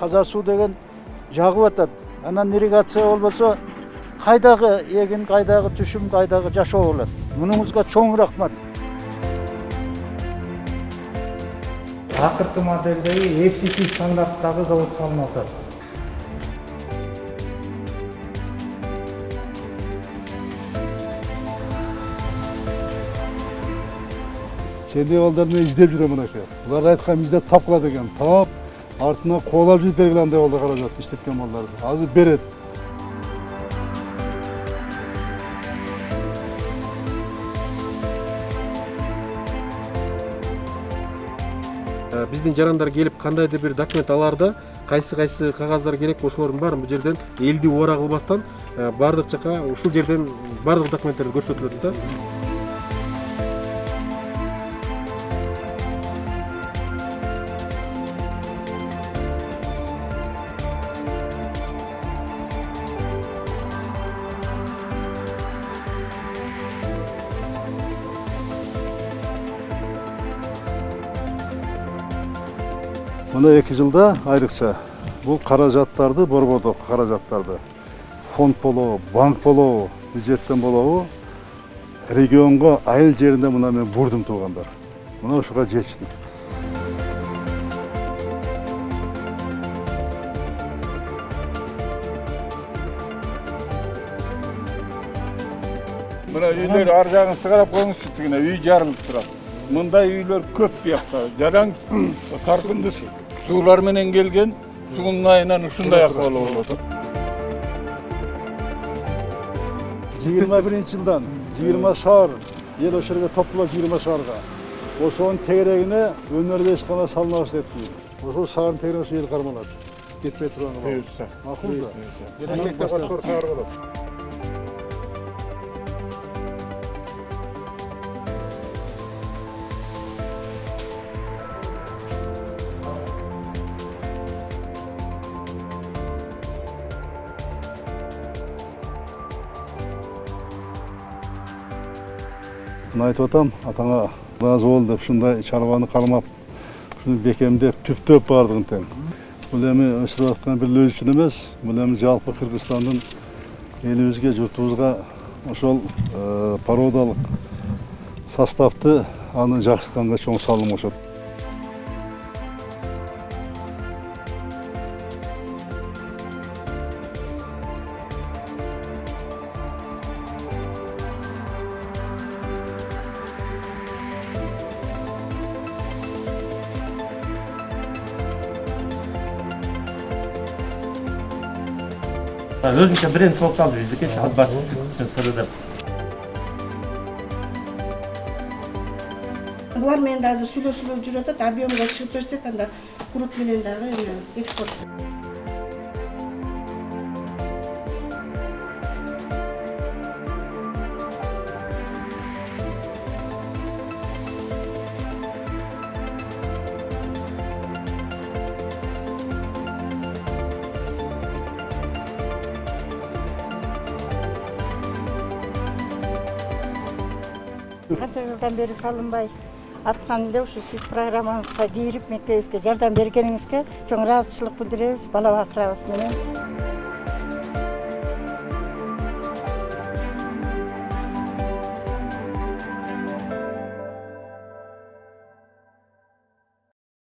таза суу деген жагып атат. Анан ирригация болбосо кайдагы эгин, кайдагы түшүм, кайдагы жашоо болот. Мунуңузга чоң рахмат. Акыркы модельдеги FCC стандарттагы завод салынып атат. Сендей балдарны издеп жүрөм мынакей. Буларды айткан издеп тапкыла деген. Тап, артына коолап жүрүп бергиле андай балдар каражат иштеткен балдарды. Азыр берет. Биздин жарандар келип кандайдыр бир документ аларда кайсы кагаздар керек ошолордун баарын бул жерден элди ора кылбастан бардык жака ушул жерден бардык документтерди көрсөтүлөт да. Мына 2 жылда айрыкча бул каражаттарды, борбордук каражаттарды фонд болобу, банк болобу, бюджеттен болобу регионго айыл жеринде мына мен бурдум туугандар. Мына ушуга жетиштик. Мына үйлер ар жагын сыгарап коюңузчу, тигине үй жарылып турат. Мындай үйлөр көп буякта. Жараң саркынды суулар менен келген, суунун айынан ушундай акыбалы болот. 21-жылдан 20 шаар эл ошол жерге топтолот 20 шаарга. Ошонун тегерегине өнөрдө ишкана салына баштайт. Ошол шаардын тегерегине ошол эл кармалат. Кетпей турган болот. Макул да. Келечекте башка шаар болот. Мына айтып атам, атаңа разы бол деп, ушундай чарбаны кармап, ушуну бекемдеп, түптөп бардыгын тең. Бул эми өсүрүп аткан бир өз үчүн эмес, бул эми жалпы Кыргызстандын элибизге, журтубузга ошол породалык составты аны жакшыртканга чоң салым кошот. Өзүнчө бренд болуп калды биздики Атбаш сыры деп. Булар менен да азыр сүйлөшүүлөр жүрүп атат, объемга чыгып берсек, анда курут менен дагы экспорт. Канча жылдан бери салынбай аткан эле ушу сиз программаңызга кирип мектебибизге жардам бергениңизге чоң ыраазычылык билдиребиз бала бакырабыз менен.